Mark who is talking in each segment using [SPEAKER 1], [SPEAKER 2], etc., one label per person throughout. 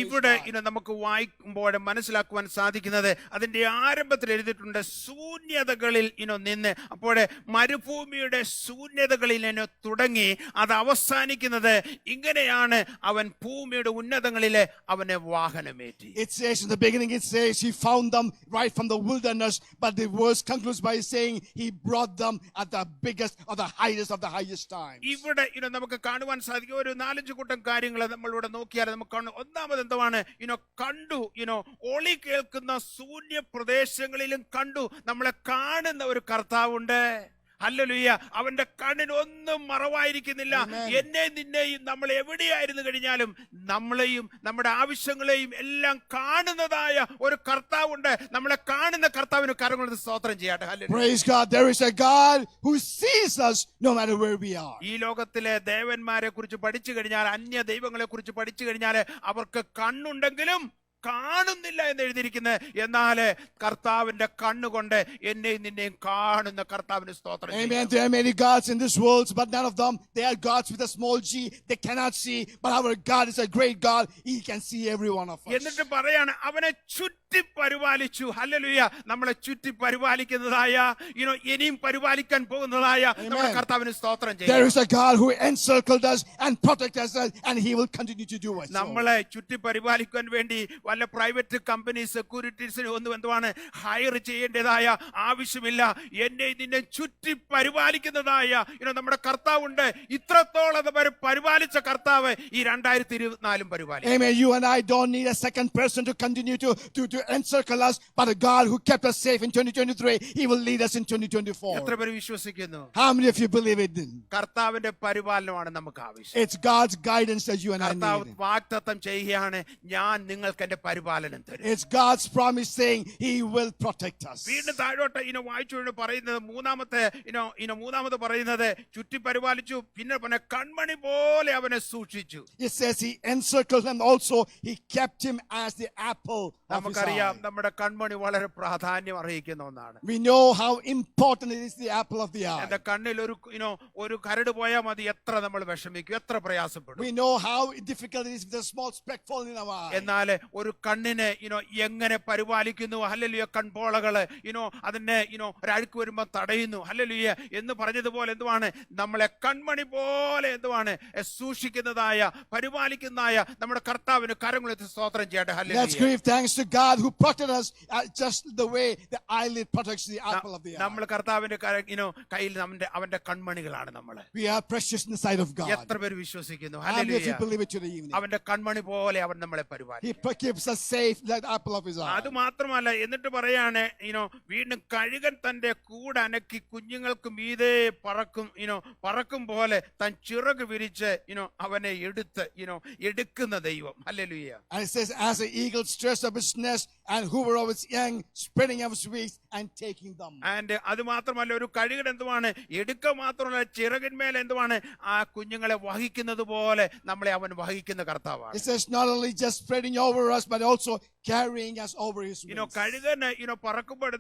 [SPEAKER 1] ഇവിടെ നമുക്ക് വായിക്കുമ്പോൾ മനസ്സിലാക്കുവാൻ സാധിക്കുന്നത് അതിന്റെ ആരംഭത്തിൽ എഴുതിയിട്ടുണ്ട് ശൂന്യതകളിൽ നിന്ന്. അപ്പോൾ മരുഭൂമിയുടെ ശൂന്യതകളിൽ തുടങ്ങി അത് അവസാനിക്കുന്നത് ഇങ്ങനെയാണ്. അവൻ ഭൂമിയുടെ ഉന്നതങ്ങളിലെ അവനെ വാഹനമേറ്റി.
[SPEAKER 2] It says in the beginning, it says he found them right from the wilderness, but the verse concludes by saying he brought them at the biggest or the highest of the highest times.
[SPEAKER 1] ഇവിടെ നമുക്ക് കാണുവാൻ സാധിക്കും ഒരു 4-5 കൂട്ടം കാര്യങ്ങൾ നമ്മളിവിടെ നോക്കിയാൽ നമുക്ക് കാണും. ഒന്നാമത് എന്താണ് കണ്ടു, ഒളി കേൾക്കുന്ന ശൂന്യ പ്രദേശങ്ങളിലും കണ്ടു നമ്മളെ കാണുന്ന ഒരു കർത്താവുണ്ട്. ഹല്ലേലൂയ. അവന്റെ കണ്ണിന് ഒന്നും മറവായിരിക്കുന്നില്ല. എന്നെ നിന്നെയും നമ്മൾ എവിടെയായിരുന്നു കഴിഞ്ഞാലും നമ്മളെയും നമ്മുടെ ആവശ്യങ്ങളെയും എല്ലാം കാണുന്നതായ ഒരു കർത്താവുണ്ട്. നമ്മളെ കാണുന്ന കർത്താവിന് കരങ്ങൾ സ്തോത്രം ചെയ്യട്ടെ. Hallelujah.
[SPEAKER 2] Praise God. There is a God who sees us no matter where we are.
[SPEAKER 1] ഈ ലോകത്തിലെ ദേവന്മാരെ കുറിച്ച് പഠിച്ചു കഴിഞ്ഞാൽ, അന്യ ദൈവങ്ങളെ കുറിച്ച് പഠിച്ചു കഴിഞ്ഞാൽ അവർക്ക് കണ്ണുണ്ടെങ്കിലും കാണുന്നില്ല എന്ന് എഴുതിയിരിക്കുന്നത്. എന്നാൽ കർത്താവിന്റെ കണ്ണുകൊണ്ട് എന്നെയും നിന്നെയും കാണുന്ന കർത്താവിന് സ്തോത്രം.
[SPEAKER 2] Amen. There are many gods in this world, but none of them, they are gods with a small g. They cannot see, but our God is a great God. He can see every one of us.
[SPEAKER 1] എന്നിട്ട് പറയാണ് അവനെ ചുറ്റി പരിപാലിച്ചു. Hallelujah. നമ്മളെ ചുറ്റി പരിപാലിക്കുന്നതായ ഇനിയും പരിപാലിക്കാൻ പോകുന്നതായ നമ്മുടെ കർത്താവിന് സ്തോത്രം ചെയ്യും.
[SPEAKER 2] There is a God who encircled us and protected us, and he will continue to do it.
[SPEAKER 1] നമ്മളെ ചുറ്റി പരിപാലിക്കാൻ വേണ്ടി വല്ല പ്രൈവറ്റ് കമ്പനി സെക്യൂരിറ്റീസിന് എന്തുവാണ് ഹയർ ചെയ്യേണ്ടതായ ആവശ്യമില്ല. എന്നെ നിന്നെ ചുറ്റി പരിപാലിക്കുന്നതായ നമ്മുടെ കർത്താവുണ്ട്. ഇത്രത്തോളം പരിപാലിച്ച കർത്താവ് ഈ 2024 പരിപാലിക്കും.
[SPEAKER 2] Amen. You and I don't need a second person to continue to encircle us, but a God who kept us safe in 2023, he will lead us in 2024.
[SPEAKER 1] എത്ര പേര് വിശ്വസിക്കുന്നു?
[SPEAKER 2] How many of you believe it?
[SPEAKER 1] കർത്താവിന്റെ പരിപാലനമാണ് നമുക്ക് ആവശ്യം.
[SPEAKER 2] It's God's guidance that you and I
[SPEAKER 1] കർത്താവ്
[SPEAKER 2] need.
[SPEAKER 1] വാഗ്ദത്തം ചെയ്യുകയാണ്, ഞാൻ നിങ്ങൾക്ക് എന്റെ പരിപാലനം തരും.
[SPEAKER 2] It's God's promise saying he will protect us.
[SPEAKER 1] വീണ്ടും താഴോട്ട് വായിച്ചു പറയുന്നത് മൂന്നാമത് പറയുന്നത് ചുറ്റി പരിപാലിച്ചു, പിന്നെ കൺമണി പോലെ അവനെ സൂക്ഷിച്ചു.
[SPEAKER 2] It says he encircled him, also he kept him as the apple of his eye.
[SPEAKER 1] നമുക്കറിയാം നമ്മുടെ കൺമണി വളരെ പ്രാധാന്യം അർഹിക്കുന്ന ഒന്നാണ്.
[SPEAKER 2] We know how important it is, the apple of the eye.
[SPEAKER 1] എന്റെ കണ്ണിൽ ഒരു കരട് പോയാൽ മതി, എത്ര നമ്മൾ വിഷമിക്കും, എത്ര പ്രയാസപ്പെടും.
[SPEAKER 2] We know how difficult it is with a small speck falling in our eye.
[SPEAKER 1] എന്നാൽ ഒരു കണ്ണിനെ എങ്ങനെ പരിപാലിക്കുന്നു. ഹല്ലേലൂയ. കൺപോളകള് അതിനെ ഒരഴുക്ക് വരുമ്പോൾ തടയുന്നു. ഹല്ലേലൂയ എന്ന് പറഞ്ഞതുപോലെ നമ്മളെ കൺമണി പോലെ സൂക്ഷിക്കുന്നതായ പരിപാലിക്കുന്നതായ നമ്മുടെ കർത്താവിന് കരങ്ങളെത്തി സ്തോത്രം ചെയ്യട്ടെ.
[SPEAKER 2] Let's give thanks to God who protected us just the way the eyelid protects the apple of the eye.
[SPEAKER 1] നമ്മൾ കർത്താവിന്റെ കയ്യിൽ അവന്റെ കൺമണികളാണ് നമ്മൾ.
[SPEAKER 2] We are precious in the sight of God.
[SPEAKER 1] എത്ര പേര് വിശ്വസിക്കുന്നു?
[SPEAKER 2] How many of you believe it today evening?
[SPEAKER 1] അവന്റെ കൺമണി പോലെ അവൻ നമ്മളെ പരിപാലിക്കും.
[SPEAKER 2] He keeps us safe like the apple of his eye.
[SPEAKER 1] അത് മാത്രമല്ല, എന്നിട്ട് പറയാണ് വീണ്ടും കഴുകൻ തന്റെ കൂട് അനക്കി കുഞ്ഞുങ്ങൾക്ക് മീതെ പറക്കും പോലെ താൻ ചിറക് വിരിച്ച് അവനെ എടുക്കുന്ന ദൈവം. Hallelujah.
[SPEAKER 2] And it says, as an eagle stirs up its nest and hoover of its young, spreading of its wings and taking them.
[SPEAKER 1] And അത് മാത്രമല്ല, ഒരു കഴുകൻ എടുക്ക മാത്രമല്ല, ചിറകിന്മേൽ ആ കുഞ്ഞുങ്ങളെ വഹിക്കുന്നത് പോലെ നമ്മളെ അവൻ വഹിക്കുന്ന കർത്താവാണ്.
[SPEAKER 2] It says not only just spreading over us, but also carrying us over his wings.
[SPEAKER 1] കഴുകന് പറക്കുമ്പോൾ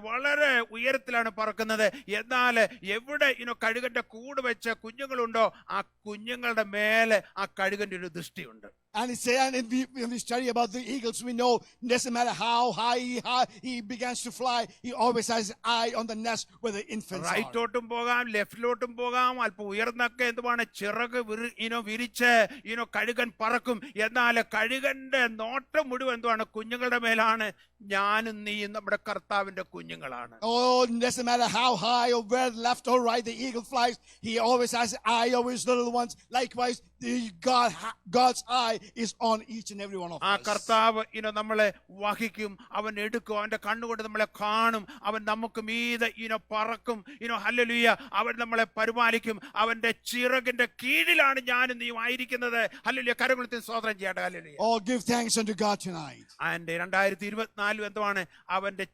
[SPEAKER 1] വളരെ ഉയരത്തിലാണ് പറക്കുന്നത്. എന്നാൽ എവിടെ കഴുകന്റെ കൂട് വെച്ച കുഞ്ഞുങ്ങളുണ്ടോ ആ കുഞ്ഞുങ്ങളുടെ മേലെ ആ കഴുകന്റെ ഒരു ദൃഷ്ടിയുണ്ട്.
[SPEAKER 2] And it says, and when we study about the eagles, we know it doesn't matter how high he begins to fly, he always has his eye on the nest where the infants are.
[SPEAKER 1] റൈറ്റോട്ടും പോകാം, ലെഫ്റ്റിലോട്ടും പോകാം, അല്പം ഉയർന്നൊക്കെ ചിറക് വിരിച്ച് കഴുകൻ പറക്കും. എന്നാൽ കഴുകന്റെ നോട്ടം മുഴുവൻ കുഞ്ഞുങ്ങളുടെ മേലാണ്. ഞാനും നീയും നമ്മുടെ കർത്താവിന്റെ കുഞ്ഞുങ്ങളാണ്.
[SPEAKER 2] Oh, it doesn't matter how high or where left or right the eagle flies, he always has an eye over his little ones. Likewise, God's eye is on each and every one of us.
[SPEAKER 1] ആ കർത്താവ് നമ്മളെ വഹിക്കും, അവൻ എടുക്കും, അവന്റെ കണ്ണുകൊണ്ട് നമ്മളെ കാണും, അവൻ നമുക്ക് മീതെ പറക്കും. ഹല്ലേലൂയ. അവൻ നമ്മളെ പരിപാലിക്കും. അവന്റെ ചിറകിന്റെ കീഴിലാണ് ഞാനും നീയും ആയിരിക്കുന്നത്. ഹല്ലേലൂയ. കരങ്ങളെത്തി സ്തോത്രം ചെയ്യട്ടെ. Hallelujah.
[SPEAKER 2] Oh, give thanks unto God tonight.
[SPEAKER 1] And 2024 അവന്റെ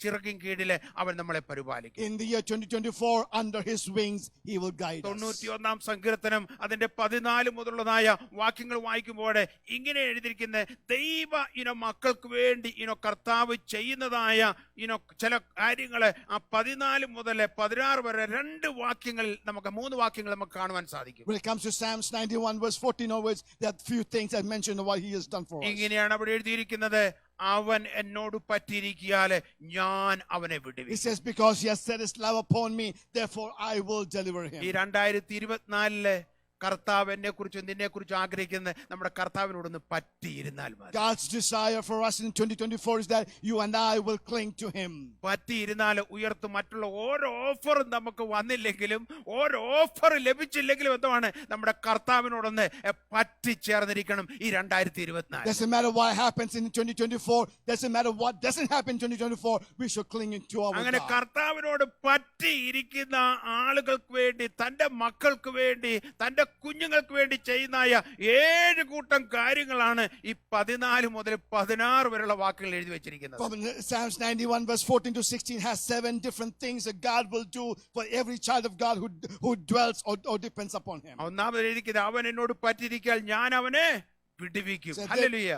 [SPEAKER 1] ചിറകിൻ കീഴില് അവൻ നമ്മളെ പരിപാലിക്കും.
[SPEAKER 2] In the year 2024, under his wings he will guide us.
[SPEAKER 1] 91 സങ്കീർത്തനം അതിന്റെ 14 14 മുതലുള്ളതായ വാക്യങ്ങൾ വായിക്കുമ്പോൾ ഇങ്ങനെ എഴുതിയിരിക്കുന്ന ദൈവ മക്കൾക്ക് വേണ്ടി കർത്താവ് ചെയ്യുന്നതായ ചില കാര്യങ്ങള് ആ 14 മുതൽ 16 വരെ 2 വാക്യങ്ങളിൽ നമുക്ക് 3 വാക്യങ്ങൾ നമുക്ക് കാണുവാൻ സാധിക്കും.
[SPEAKER 2] When it comes to Psalms 91 verse 14 onwards, there are few things I mentioned what he has done for us.
[SPEAKER 1] ഇങ്ങനെയാണ് അവിടെ എഴുതിയിരിക്കുന്നത്, അവൻ എന്നോട് പറ്റിയിരിക്കാല് ഞാൻ അവനെ
[SPEAKER 2] He
[SPEAKER 1] വിടുവിക്കും.
[SPEAKER 2] says, because he has set his love upon me, therefore I will deliver him.
[SPEAKER 1] ഈ 2024 കർത്താവ് എന്നെ കുറിച്ചും നിന്നെ കുറിച്ചും ആഗ്രഹിക്കുന്നത് നമ്മുടെ കർത്താവിനോടൊന്ന് പറ്റിയിരുന്നാൽ മതി.
[SPEAKER 2] God's desire for us in 2024 is that you and I will cling to him.
[SPEAKER 1] പറ്റിയിരുന്നാൽ ഉയർത്തും. മറ്റുള്ള ഓരോ ഓഫറും നമുക്ക് വന്നില്ലെങ്കിലും ഓരോ ഓഫർ ലഭിച്ചില്ലെങ്കിലും എന്താണ് നമ്മുടെ കർത്താവിനോടൊന്ന് പറ്റിച്ചേർന്നിരിക്കണം ഈ 2024.
[SPEAKER 2] Doesn't matter what happens in 2024, doesn't matter what doesn't happen in 2024, we should cling to our
[SPEAKER 1] അങ്ങനെ
[SPEAKER 2] God.
[SPEAKER 1] കർത്താവിനോട് പറ്റിയിരിക്കുന്ന ആളുകൾക്ക് വേണ്ടി, തന്റെ മക്കൾക്ക് വേണ്ടി, തന്റെ കുഞ്ഞുങ്ങൾക്ക് വേണ്ടി ചെയ്യുന്ന 7 കൂട്ടം കാര്യങ്ങളാണ് ഈ 14 മുതൽ 16 വരെയുള്ള വാക്കുകൾ എഴുതി വെച്ചിരിക്കുന്നത്.
[SPEAKER 2] From Psalms 91 verse 14 to 16 has 7 different things that God will do for every child of God who dwells or depends upon him.
[SPEAKER 1] ഒന്നാമത് എഴുതിക്കുന്നത്, അവൻ എന്നോട് പറ്റിയിരിക്കാൻ ഞാൻ അവനെ വിടുവിക്കും.
[SPEAKER 2] Said that
[SPEAKER 1] hallelujah.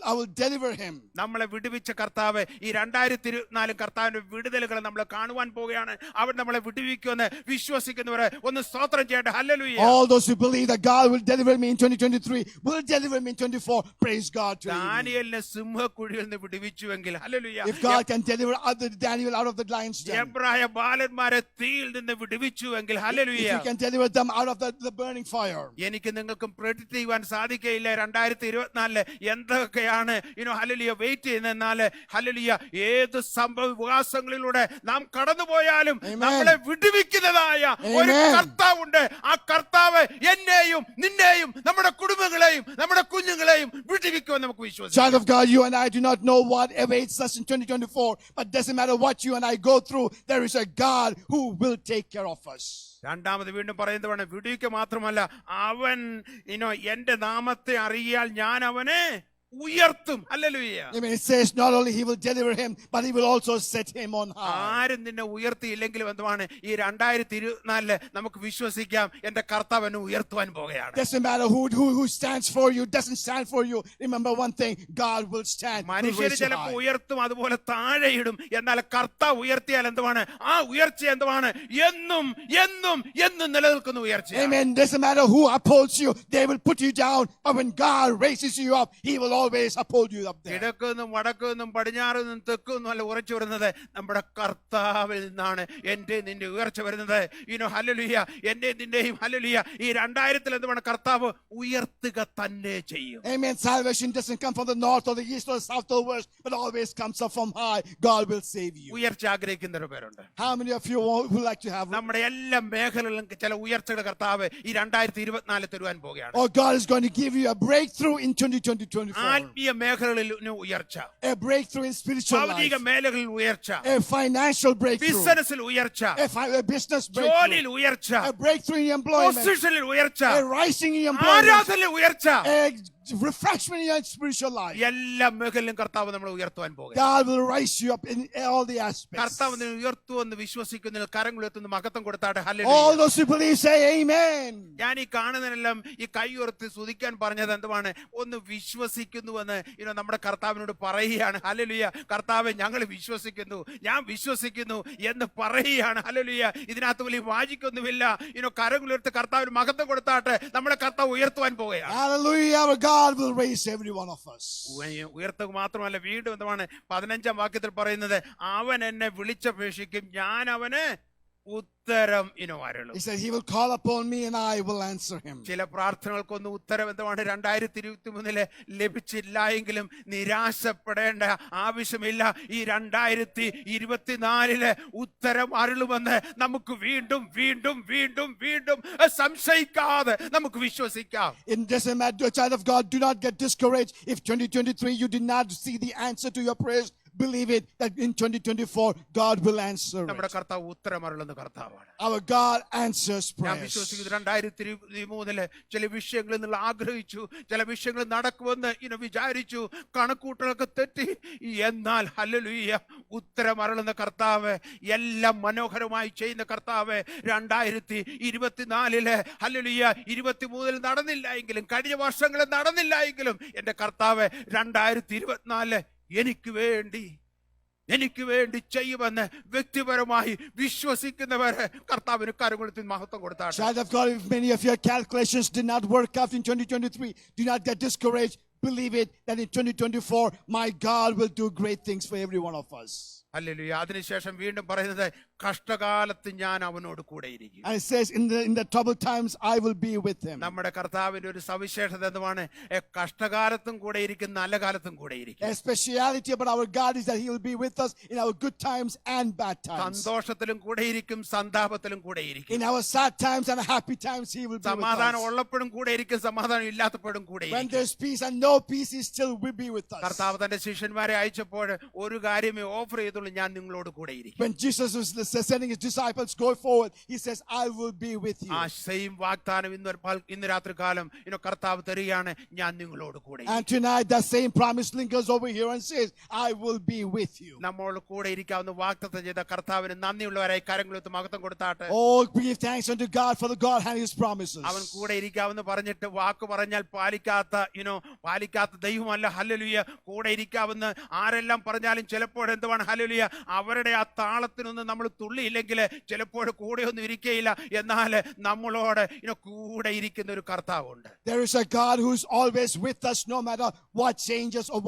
[SPEAKER 2] I will deliver him.
[SPEAKER 1] നമ്മളെ വിടുവിച്ച കർത്താവ് ഈ 2024 കർത്താവിന്റെ വിടുതലുകൾ നമ്മൾ കാണുവാൻ പോവുകയാണ്. അവൻ നമ്മളെ വിടുവിക്കുമെന്ന് വിശ്വസിക്കുന്നവരെ ഒന്ന് സ്തോത്രം ചെയ്യട്ടെ. Hallelujah.
[SPEAKER 2] All those who believe that God will deliver me in 2023 will deliver me in 24. Praise God to you.
[SPEAKER 1] ദാനിയേലിനെ സിംഹക്കുഴിയിൽ നിന്ന് വിടുവിച്ചുവെങ്കിൽ, hallelujah,
[SPEAKER 2] If God can deliver other Daniel out of the lion's den,
[SPEAKER 1] എബ്രായ ബാലന്മാരെ തീയിൽ നിന്ന് വിടുവിച്ചുവെങ്കിൽ, hallelujah,
[SPEAKER 2] if He can deliver them out of the burning fire.
[SPEAKER 1] എനിക്ക് നിങ്ങൾക്കും predict ചെയ്യുവാൻ സാധിക്കയില്ല 2024 എന്തൊക്കെയാണ് hallelujah wait ചെയ്യുന്നതെന്നാൽ, hallelujah, ഏത് സംഭവ വികാസങ്ങളിലൂടെ നാം കടന്നുപോയാലും
[SPEAKER 2] Amen.
[SPEAKER 1] നമ്മളെ വിടുവിക്കുന്നതായ ഒരു
[SPEAKER 2] Amen.
[SPEAKER 1] കർത്താവുണ്ട്. ആ കർത്താവ് എന്നെയും നിന്നെയും നമ്മുടെ കുടുംബങ്ങളെയും നമ്മുടെ കുഞ്ഞുങ്ങളെയും വിടുവിക്കുമെന്ന് നമുക്ക് വിശ്വസിക്കാം.
[SPEAKER 2] Child of God, you and I do not know what awaits us in 2024, but doesn't matter what you and I go through, there is a God who will take care of us.
[SPEAKER 1] രണ്ടാമത് വീണ്ടും പറയുന്നതാണ്, വിടുവിക്കുക മാത്രമല്ല, അവൻ എന്റെ നാമത്തെ അറിയാൽ ഞാൻ അവനെ ഉയർത്തും. Hallelujah.
[SPEAKER 2] I mean, it says not only he will deliver him, but he will also set him on high.
[SPEAKER 1] ആരും നിന്നെ ഉയർത്തിയില്ലെങ്കിലും എന്താണ് ഈ 2024 നമുക്ക് വിശ്വസിക്കാം, എന്റെ കർത്താവ് എന്നെ ഉയർത്തുവാൻ പോകുകയാണ്.
[SPEAKER 2] Doesn't matter who stands for you, doesn't stand for you. Remember one thing, God will stand. Will
[SPEAKER 1] മനുഷ്യര്
[SPEAKER 2] raise you
[SPEAKER 1] ചിലപ്പോൾ
[SPEAKER 2] high.
[SPEAKER 1] ഉയർത്തും, അതുപോലെ താഴെ ഇടും. എന്നാൽ കർത്താവ് ഉയർത്തിയാൽ എന്താണ് ആ ഉയർച്ച എന്താണ് എന്നും എന്നും എന്നും നിലനിൽക്കുന്ന ഉയർച്ച.
[SPEAKER 2] Amen. Doesn't matter who upholds you, they will put you down. But when God raises you up, he will always uphold you up there.
[SPEAKER 1] കിഴക്കുനിന്നും വടക്കുനിന്നും പടിഞ്ഞാറുനിന്നും തെക്കുനിന്നും അല്ല ഉയർച്ച വരുന്നത്, നമ്മുടെ കർത്താവിൽ നിന്നാണ് എന്റെ നിന്റെ ഉയർച്ച വരുന്നത്. ഹല്ലേലൂയ, എന്റെ നിന്റെയും ഹല്ലേലൂയ ഈ 2000 എന്താണ് കർത്താവ് ഉയർത്തുക തന്നെ ചെയ്യും.
[SPEAKER 2] Amen. Salvation doesn't come from the north or the east or the south or the west, but always comes up from high. God will save you.
[SPEAKER 1] ഉയർച്ച ആഗ്രഹിക്കുന്നവർ പേരുണ്ട്.
[SPEAKER 2] How many of you would like to have?
[SPEAKER 1] നമ്മുടെ എല്ലാ മേഖലകളിലും ചില ഉയർച്ചയുടെ കർത്താവ് ഈ 2024 തരുവാൻ പോകുകയാണ്.
[SPEAKER 2] Oh, God is going to give you a breakthrough in 2024.
[SPEAKER 1] ആത്മീയ മേഖലകളിൽ ഉയർച്ച,
[SPEAKER 2] A breakthrough in spiritual
[SPEAKER 1] ഭൗതിക
[SPEAKER 2] life.
[SPEAKER 1] മേഖലകളിൽ ഉയർച്ച,
[SPEAKER 2] A financial breakthrough.
[SPEAKER 1] ബിസിനസ്സിൽ ഉയർച്ച,
[SPEAKER 2] A business breakthrough.
[SPEAKER 1] ജോലിയിൽ ഉയർച്ച,
[SPEAKER 2] A breakthrough in employment.
[SPEAKER 1] പൊസിഷനിൽ ഉയർച്ച,
[SPEAKER 2] A rising in employment.
[SPEAKER 1] ആരാധനയിൽ ഉയർച്ച,
[SPEAKER 2] A refreshment in your spiritual life.
[SPEAKER 1] എല്ലാ മേഖലയിലും കർത്താവ് നമ്മളെ ഉയർത്തുവാൻ പോകുക.
[SPEAKER 2] God will rise you up in all the aspects.
[SPEAKER 1] കർത്താവ് നിന്നെ ഉയർത്തുവെന്ന് വിശ്വസിക്കുന്നതിൽ കരങ്ങൾ ഉയർത്തുന്ന മഹത്വം കൊടുത്താട്ടെ.
[SPEAKER 2] All
[SPEAKER 1] hallelujah.
[SPEAKER 2] those who believe say amen.
[SPEAKER 1] ഞാൻ ഈ കാണുന്നതിനെല്ലാം ഈ കൈ ഉയർത്തി സ്തുതിക്കാൻ പറഞ്ഞത് എന്തുവാണ്, ഒന്ന് വിശ്വസിക്കുന്നുവെന്ന് നമ്മുടെ കർത്താവിനോട് പറയുകയാണ്. ഹല്ലേലൂയ. കർത്താവെ, ഞങ്ങൾ വിശ്വസിക്കുന്നു, ഞാൻ വിശ്വസിക്കുന്നു എന്ന് പറയുകയാണ്. ഹല്ലേലൂയ. ഇതിനകത്ത് വലിയ വാജിക്കൊന്നുമില്ല. കരങ്ങൾ ഉയർത്തി കർത്താവിന് മഹത്വം കൊടുത്താട്ടെ. നമ്മുടെ കർത്താവ് ഉയർത്തുവാൻ പോകുകയാണ്.
[SPEAKER 2] Hallelujah. Our God will raise every one of us.
[SPEAKER 1] ഉയർത്തുക മാത്രമല്ല, വീണ്ടും എന്താണ് 15-ാം വാക്യത്തിൽ പറയുന്നത്, അവൻ എന്നെ വിളിച്ചപേക്ഷിക്കും, ഞാൻ അവന് ഉത്തരം അരുളും.
[SPEAKER 2] He said he will call upon me and I will answer him.
[SPEAKER 1] ചില പ്രാർത്ഥനകൾക്കൊന്നും ഉത്തരം എന്താണ് 2023 ലഭിച്ചില്ല എങ്കിലും നിരാശപ്പെടേണ്ട ആവശ്യമില്ല. ഈ 2024 ഉത്തരം അരുളുമെന്ന് നമുക്ക് വീണ്ടും വീണ്ടും വീണ്ടും വീണ്ടും സംശയിക്കാതെ നമുക്ക് വിശ്വസിക്കാം.
[SPEAKER 2] It doesn't matter, child of God, do not get discouraged if 2023 you did not see the answer to your prayers. believe it that in 2024 God will answer
[SPEAKER 1] നമ്മുടെ
[SPEAKER 2] it.
[SPEAKER 1] കർത്താവ് ഉത്തരമരുളുന്ന കർത്താവാണ്.
[SPEAKER 2] Our God answers
[SPEAKER 1] ഞാൻ
[SPEAKER 2] prayers.
[SPEAKER 1] വിശ്വസിക്കുന്നത് 2023 ചില വിഷയങ്ങളിൽ നിങ്ങൾ ആഗ്രഹിച്ചു, ചില വിഷയങ്ങൾ നടക്കുമെന്ന് വിചാരിച്ചു, കണക്കൂട്ടലൊക്കെ തെറ്റി. എന്നാൽ ഹല്ലേലൂയ, ഉത്തരമരുളുന്ന കർത്താവ്, എല്ലാം മനോഹരമായി ചെയ്യുന്ന കർത്താവ് 2024 ഹല്ലേലൂയ 23 നടന്നില്ല എങ്കിലും, കഴിഞ്ഞ വർഷങ്ങളിൽ നടന്നില്ല എങ്കിലും, എന്റെ കർത്താവ് 2024 എനിക്ക് വേണ്ടി ചെയ്യുമെന്ന് വ്യക്തിപരമായി വിശ്വസിക്കുന്നവരെ കർത്താവിന് കരങ്ങളെത്തി മഹത്വം കൊടുത്താണ്.
[SPEAKER 2] Child of God, if many of your calculations did not work out in 2023, do not get discouraged. Believe it that in 2024 my God will do great things for every one of us.
[SPEAKER 1] Hallelujah. അതിനുശേഷം വീണ്ടും പറയുന്നത്, കഷ്ടകാലത്ത് ഞാൻ അവനോട് കൂടെ ഇരിക്കും.
[SPEAKER 2] And it says in the troubled times I will be with him.
[SPEAKER 1] നമ്മുടെ കർത്താവിന്റെ ഒരു സവിശേഷത എന്താണ്? കഷ്ടകാലത്തും കൂടെ ഇരിക്കും, നല്ല കാലത്തും കൂടെ ഇരിക്കും.
[SPEAKER 2] A speciality about our God is that he will be with us in our good times and bad times.
[SPEAKER 1] സന്തോഷത്തിലും കൂടെ ഇരിക്കും, സന്താപത്തിലും കൂടെ ഇരിക്കും.
[SPEAKER 2] In our sad times and happy times he will be with
[SPEAKER 1] സമാധാനം
[SPEAKER 2] us.
[SPEAKER 1] ഉള്ളപ്പോഴും കൂടെ ഇരിക്കും, സമാധാനം ഇല്ലാത്തപ്പോഴും കൂടെ
[SPEAKER 2] When
[SPEAKER 1] ഇരിക്കും.
[SPEAKER 2] there's peace and no peace, he still will be with us.
[SPEAKER 1] കർത്താവ് തന്റെ ശിഷ്യന്മാരെ അയച്ചപ്പോൾ ഒരു കാര്യമേ ഓഫർ ചെയ്തുള്ളൂ, ഞാൻ നിങ്ങളോട് കൂടെ ഇരിക്കും.
[SPEAKER 2] When Jesus was sending his disciples go forward, he says, I will be with you.
[SPEAKER 1] ആ സെയിം വാഗ്ദാനം ഇന്ന് രാത്രി കാലം കർത്താവ് തരികയാണ്, ഞാൻ നിങ്ങളോട് കൂടെ ഇരിക്കും.
[SPEAKER 2] And tonight that same promise lingers over here and says, I will be with you.
[SPEAKER 1] നമ്മോട് കൂടെ ഇരിക്കാവുന്ന വാഗ്ദത്തം ചെയ്ത കർത്താവിന് നന്ദിയുള്ളവരായി കരങ്ങളെടുത്ത് മഹത്വം കൊടുത്താട്ടെ.
[SPEAKER 2] Oh, give thanks unto God for the God and his promises.
[SPEAKER 1] അവൻ കൂടെ ഇരിക്കാമെന്ന് പറഞ്ഞിട്ട് വാക്ക് പറഞ്ഞാൽ പാലിക്കാത്ത ദൈവമല്ല. ഹല്ലേലൂയ. കൂടെ ഇരിക്കാമെന്ന് ആരെല്ലാം പറഞ്ഞാലും ചിലപ്പോൾ എന്തുവാണ് ഹല്ലേലൂയ, അവരുടെ ആ താളത്തിനൊന്നും നമ്മൾ തുള്ളിയില്ലെങ്കിൽ ചിലപ്പോൾ കൂടെയൊന്നും ഇരിക്കയില്ല. എന്നാൽ നമ്മളോട് കൂടെ ഇരിക്കുന്ന ഒരു കർത്താവുണ്ട്.
[SPEAKER 2] There is a God who's always with us no matter what changes or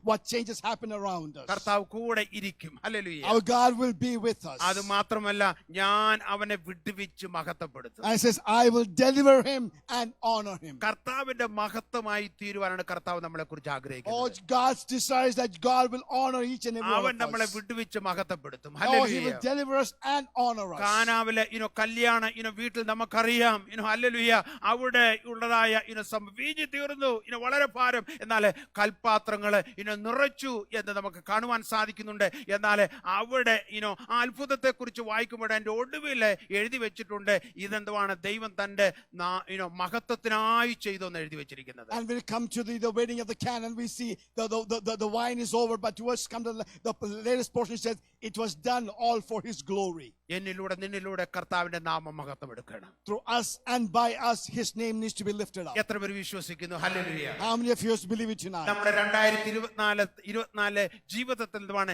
[SPEAKER 2] what changes happen around us.
[SPEAKER 1] കർത്താവ് കൂടെ ഇരിക്കും. Hallelujah.
[SPEAKER 2] Our God will be with us.
[SPEAKER 1] അത് മാത്രമല്ല, ഞാൻ അവനെ വിടുവിച്ച് മഹത്വപ്പെടുത്തും.
[SPEAKER 2] And it says, I will deliver him and honor him.
[SPEAKER 1] കർത്താവിന്റെ മഹത്വമായി തീരുവാനാണ് കർത്താവ് നമ്മളെ കുറിച്ച്
[SPEAKER 2] Oh,
[SPEAKER 1] ആഗ്രഹിക്കുന്നത്.
[SPEAKER 2] God's desire is that God will honor each and every
[SPEAKER 1] അവൻ
[SPEAKER 2] one
[SPEAKER 1] നമ്മളെ
[SPEAKER 2] of us.
[SPEAKER 1] വിടുവിച്ച് മഹത്വപ്പെടുത്തും.
[SPEAKER 2] Oh, he
[SPEAKER 1] hallelujah.
[SPEAKER 2] will deliver us and honor us.
[SPEAKER 1] കാനാവിലെ കല്യാണ വീട്ടിൽ നമുക്കറിയാം, ഹല്ലേലൂയ, അവിടെ ഉള്ളതായ വീഞ്ഞ് തീർന്നു, വളരെ ഭാരം. എന്നാൽ കൽപാത്രങ്ങള് നിറച്ചു എന്ന് നമുക്ക് കാണുവാൻ സാധിക്കുന്നുണ്ട്. എന്നാൽ അവിടെ ആ അത്ഭുതത്തെ കുറിച്ച് വായിക്കുമ്പോൾ അതിന്റെ ഒടുവിൽ എഴുതി വെച്ചിട്ടുണ്ട്, ഇതെന്തുവാണ് ദൈവം തന്റെ മഹത്വത്തിനായി ചെയ്തെന്ന് എഴുതി വെച്ചിരിക്കുന്നത്.
[SPEAKER 2] And we'll come to the wedding of the Cana and we see the wine is over, but towards come the latest portion says it was done all for his glory.
[SPEAKER 1] എന്നിലൂടെ നിന്നിലൂടെ കർത്താവിന്റെ നാമം മഹത്വം എടുക്കണം.
[SPEAKER 2] Through us and by us his name needs to be lifted up.
[SPEAKER 1] എത്ര പേര് വിശ്വസിക്കുന്നു? Hallelujah.
[SPEAKER 2] How many of you believe it tonight?
[SPEAKER 1] നമ്മുടെ 2024 ജീവിതത്തിൽ എന്തുവാണ്?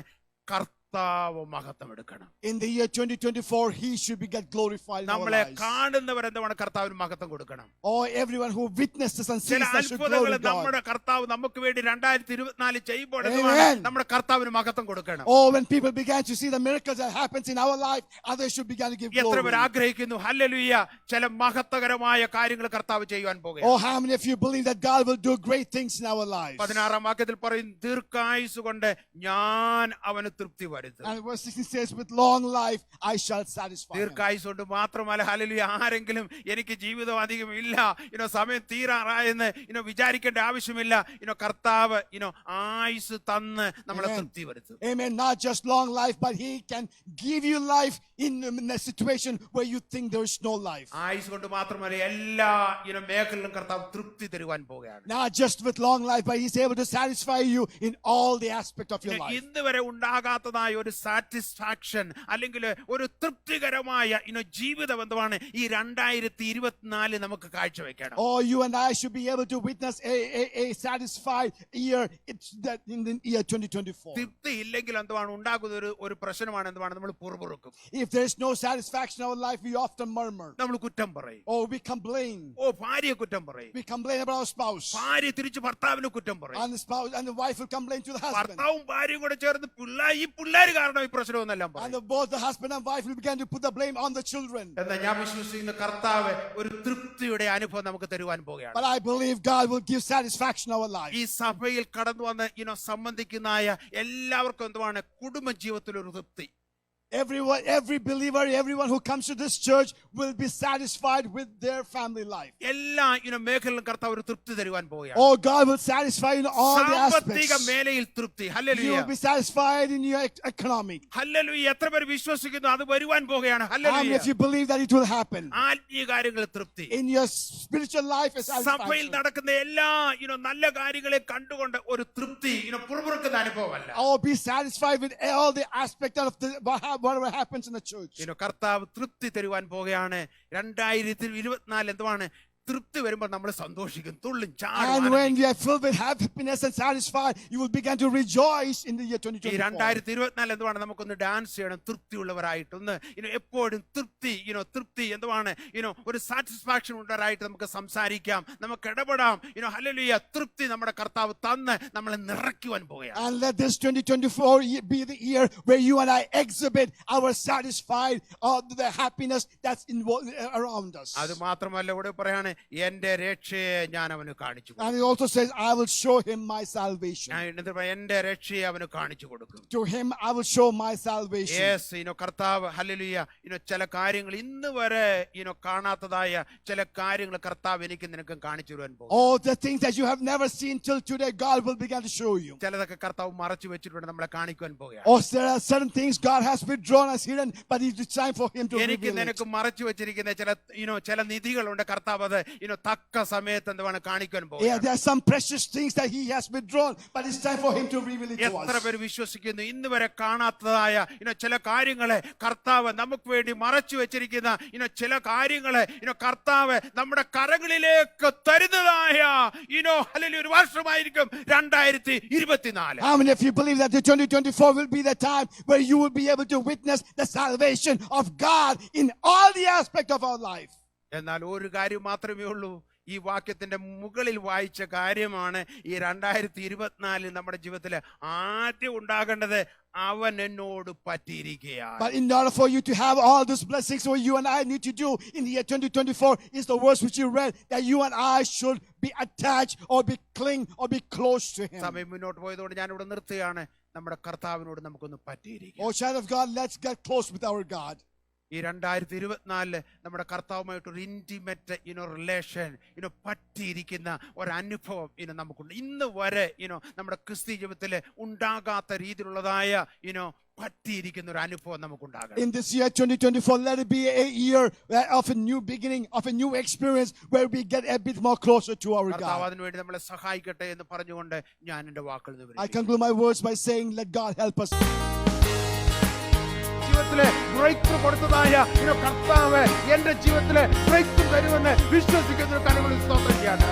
[SPEAKER 1] കർത്താവ് മഹത്വം എടുക്കണം.
[SPEAKER 2] In the year 2024 he should be get glorified in our
[SPEAKER 1] നമ്മളെ
[SPEAKER 2] lives.
[SPEAKER 1] കാണുന്നവർ എന്താണ്? കർത്താവിന് മഹത്വം കൊടുക്കണം.
[SPEAKER 2] Oh, everyone who witnesses and sees
[SPEAKER 1] ചില
[SPEAKER 2] that should
[SPEAKER 1] അത്ഭുതങ്ങൾ
[SPEAKER 2] glory God.
[SPEAKER 1] നമ്മുടെ കർത്താവ് നമുക്ക് വേണ്ടി 2024 ചെയ്യുമ്പോൾ
[SPEAKER 2] Amen.
[SPEAKER 1] നമ്മുടെ കർത്താവിന് മഹത്വം കൊടുക്കണം.
[SPEAKER 2] Oh, when people began to see the miracles that happens in our life, others should begin to give
[SPEAKER 1] എത്ര
[SPEAKER 2] glory.
[SPEAKER 1] പേർ ആഗ്രഹിക്കുന്നു? ഹല്ലേലൂയ. ചില മഹത്വകരമായ കാര്യങ്ങൾ കർത്താവ് ചെയ്യുവാൻ
[SPEAKER 2] Oh,
[SPEAKER 1] പോകുകയാണ്.
[SPEAKER 2] how many of you believe that God will do great things in our lives?
[SPEAKER 1] 16 വാക്യത്തിൽ പറയും, ദീർഘായുസ് കൊണ്ട് ഞാൻ അവന് തൃപ്തി വരുത്തും.
[SPEAKER 2] And verse 16 says, with long life I shall satisfy him.
[SPEAKER 1] ദീർഘായുസ് കൊണ്ട് മാത്രമല്ല, ഹല്ലേലൂയ, ആരെങ്കിലും എനിക്ക് ജീവിതം അധികം ഇല്ല, സമയം തീരാറായെന്ന് വിചാരിക്കേണ്ട ആവശ്യമില്ല. കർത്താവ് ആയുസ് തന്ന് നമ്മളെ
[SPEAKER 2] Amen.
[SPEAKER 1] തൃപ്തി വരുത്തും.
[SPEAKER 2] Amen. Not just long life, but he can give you life in a situation where you think there is no life.
[SPEAKER 1] ആയുസ് കൊണ്ട് മാത്രമല്ല, എല്ലാ മേഖലയിലും കർത്താവ് തൃപ്തി തരുവാൻ പോവുകയാണ്.
[SPEAKER 2] Not just with long life, but he's able to satisfy you in all the aspect of your life.
[SPEAKER 1] ഇന്ന് വരെ ഉണ്ടാകാത്തതായ ഒരു സാറ്റിസ്ഫാക്ഷൻ അല്ലെങ്കിൽ ഒരു തൃപ്തികരമായ ജീവിതം എന്താണ് ഈ 2024 നമുക്ക് കാഴ്ചവെക്കണം.
[SPEAKER 2] Oh, you and I should be able to witness a satisfied year. It's that in the year 2024.
[SPEAKER 1] തൃപ്തി ഇല്ലെങ്കിൽ എന്താണ് ഉണ്ടാകുന്ന ഒരു പ്രശ്നമാണ് എന്താണ്? നമ്മൾ പുറപുറക്കും.
[SPEAKER 2] If there is no satisfaction in our life, we often murmur.
[SPEAKER 1] നമ്മൾ കുറ്റം പറയും.
[SPEAKER 2] Oh, we complain.
[SPEAKER 1] ഭാര്യയെ കുറ്റം പറയും.
[SPEAKER 2] We complain about our spouse.
[SPEAKER 1] ഭാര്യ തിരിച്ച് ഭർത്താവിന് കുറ്റം പറയും.
[SPEAKER 2] And the spouse and the wife will complain to the husband.
[SPEAKER 1] ഭർത്താവും ഭാര്യയും കൂടെ ചേർന്ന് ഈ പിള്ളേര് കാരണം ഈ പ്രശ്നമെന്നെല്ലാം
[SPEAKER 2] And
[SPEAKER 1] പറയും.
[SPEAKER 2] both the husband and wife will begin to put the blame on the children.
[SPEAKER 1] എന്നാൽ ഞാൻ വിശ്വസിക്കുന്ന കർത്താവ് ഒരു തൃപ്തിയുടെ അനുഭവം നമുക്ക് തരുവാൻ പോകുകയാണ്.
[SPEAKER 2] But I believe God will give satisfaction in our life.
[SPEAKER 1] ഈ സഭയിൽ കടന്നു വന്ന് സംബന്ധിക്കുന്ന എല്ലാവർക്കും എന്താണ്? കുടുംബ ജീവിതത്തിൽ ഒരു തൃപ്തി.
[SPEAKER 2] Every believer, everyone who comes to this church will be satisfied with their family life.
[SPEAKER 1] എല്ലാ മേഖലയിലും കർത്താവ് ഒരു തൃപ്തി തരുവാൻ പോവുകയാണ്.
[SPEAKER 2] Oh, God will satisfy in all the
[SPEAKER 1] സാമ്പത്തിക
[SPEAKER 2] aspects.
[SPEAKER 1] മേഖലയിൽ തൃപ്തി.
[SPEAKER 2] You
[SPEAKER 1] hallelujah.
[SPEAKER 2] will be satisfied in your economic.
[SPEAKER 1] Hallelujah. എത്ര പേര് വിശ്വസിക്കുന്നു അത് വരുവാൻ പോവുകയാണ്?
[SPEAKER 2] How many
[SPEAKER 1] hallelujah.
[SPEAKER 2] of you believe that it will happen?
[SPEAKER 1] ആത്മീയ കാര്യങ്ങളിൽ തൃപ്തി.
[SPEAKER 2] In your spiritual life is
[SPEAKER 1] സഭയിൽ
[SPEAKER 2] satisfaction.
[SPEAKER 1] നടക്കുന്ന എല്ലാ നല്ല കാര്യങ്ങളെ കണ്ടുകൊണ്ട് ഒരു തൃപ്തി പുറപുറക്കുന്ന അനുഭവമല്ല.
[SPEAKER 2] Oh, be satisfied with all the aspects of whatever happens in the church.
[SPEAKER 1] കർത്താവ് തൃപ്തി തരുവാൻ പോകുകയാണ്. 2024 എന്തുവാണ്? തൃപ്തി വരുമ്പോൾ നമ്മൾ സന്തോഷിക്കും, തുള്ളും
[SPEAKER 2] And
[SPEAKER 1] ചാടും.
[SPEAKER 2] when you are filled with happiness and satisfied, you will begin to rejoice in the year
[SPEAKER 1] ഈ
[SPEAKER 2] 2024.
[SPEAKER 1] 2024 എന്തുവാണ്? നമുക്കൊന്ന് ഡാൻസ് ചെയ്യണം, തൃപ്തിയുള്ളവരായിട്ട് ഒന്ന് എപ്പോഴും തൃപ്തി എന്തുവാണ് ഒരു സാറ്റിസ്ഫാക്ഷൻ ഉള്ളവരായിട്ട് നമുക്ക് സംസാരിക്കാം, നമുക്ക് ഇടപെടാം. ഹല്ലേലൂയ. തൃപ്തി നമ്മുടെ കർത്താവ് തന്ന് നമ്മളെ നിറയ്ക്കുവാൻ പോവുകയാണ്.
[SPEAKER 2] And let this 2024 be the year where you and I exhibit our satisfied the happiness that's around us.
[SPEAKER 1] അത് മാത്രമല്ല, ഇവിടെ പറയാണ് എന്റെ രക്ഷയെ ഞാൻ അവന് കാണിച്ചു കൊടുക്കും.
[SPEAKER 2] And it also says, I will show him my salvation.
[SPEAKER 1] എന്റെ രക്ഷയെ അവന് കാണിച്ചു കൊടുക്കും.
[SPEAKER 2] To him I will show my salvation.
[SPEAKER 1] Yes, കർത്താവ് ഹല്ലേലൂയ ചില കാര്യങ്ങൾ ഇന്ന് വരെ കാണാത്തതായ ചില കാര്യങ്ങൾ കർത്താവ് എനിക്ക് നിനക്കും കാണിച്ചു തരുവാൻ പോകും.
[SPEAKER 2] All the things that you have never seen till today, God will begin to show you.
[SPEAKER 1] ചിലതൊക്കെ കർത്താവ് മറച്ചു വെച്ചിട്ടുണ്ട്, നമ്മളെ കാണിക്കുവാൻ പോകുകയാണ്.
[SPEAKER 2] Or there are certain things God has withdrawn as hidden, but it's time for him to
[SPEAKER 1] എനിക്ക്
[SPEAKER 2] reveal it.
[SPEAKER 1] നിനക്ക് മറച്ചു വെച്ചിരിക്കുന്ന ചില നിധികളുണ്ട്, കർത്താവ് അത് തക്ക സമയത്ത് എന്താണ് കാണിക്കാൻ
[SPEAKER 2] Yeah,
[SPEAKER 1] പോകുന്നത്.
[SPEAKER 2] there are some precious things that he has withdrawn, but it's time for him to reveal it to
[SPEAKER 1] എത്ര
[SPEAKER 2] us.
[SPEAKER 1] പേര് വിശ്വസിക്കുന്നു ഇന്ന് വരെ കാണാത്തതായ ചില കാര്യങ്ങളെ കർത്താവ് നമുക്ക് വേണ്ടി മറച്ചു വെച്ചിരിക്കുന്ന ചില കാര്യങ്ങളെ കർത്താവ് നമ്മുടെ കരങ്ങളിലേക്ക് തരുന്നതായ ഹല്ലേലൂയ ഒരു വർഷമായിരിക്കും 2024.
[SPEAKER 2] How many of you believe that the 2024 will be the time where you will be able to witness the salvation of God in all the aspects of our life?
[SPEAKER 1] എന്നാൽ ഒരു കാര്യം മാത്രമേ ഉള്ളൂ. ഈ വാക്യത്തിന്റെ മുകളിൽ വായിച്ച കാര്യമാണ് ഈ 2024 നമ്മുടെ ജീവിതത്തിൽ ആദ്യം ഉണ്ടാകേണ്ടത്. അവൻ എന്നോട് പറ്റിയിരിക്കുകയാണ്.
[SPEAKER 2] But in order for you to have all those blessings, what you and I need to do in the year 2024 is the verse which you read, that you and I should be attached or be cling or be close to him.
[SPEAKER 1] സമയം മുന്നോട്ട് പോയതുകൊണ്ട് ഞാൻ ഇവിടെ നിർത്തുകയാണ്. നമ്മുടെ കർത്താവിനോട് നമുക്കൊന്ന് പറ്റിയിരിക്കുക.
[SPEAKER 2] Oh, child of God, let's get close with our God.
[SPEAKER 1] ഈ 2024 നമ്മുടെ കർത്താവുമായിട്ട് ഒരു ഇന്റിമേറ്റ് റിലേഷൻ പറ്റിയിരിക്കുന്ന ഒരനുഭവം നമുക്കുണ്ട്. ഇന്ന് വരെ നമ്മുടെ ക്രിസ്തീയ ജീവിതത്തിൽ ഉണ്ടാകാത്ത രീതിയിലുള്ളതായ പറ്റിയിരിക്കുന്ന ഒരു അനുഭവം നമുക്കുണ്ടാകണം.
[SPEAKER 2] In this year 2024, let it be a year of a new beginning, of a new experience where we get a bit more closer to our
[SPEAKER 1] കർത്താവ്
[SPEAKER 2] God.
[SPEAKER 1] അതിനുവേണ്ടി നമ്മളെ സഹായിക്കട്ടെ എന്ന് പറഞ്ഞുകൊണ്ട് ഞാൻ എന്റെ വാക്കുകൾ
[SPEAKER 2] I
[SPEAKER 1] നിവൃത്തിക്കുന്നു.
[SPEAKER 2] conclude my words by saying, let God help us.
[SPEAKER 1] ജീവിതത്തിലെ ബ്രേക്ക് ത്രൂ കൊടുത്തതായ കർത്താവ് എന്റെ ജീവിതത്തിലെ ബ്രേക്ക് ത്രൂ തരുമെന്ന് വിശ്വസിക്കുന്ന ഒരു കനുകളിൽ സ്തോത്രം ചെയ്യാണ്.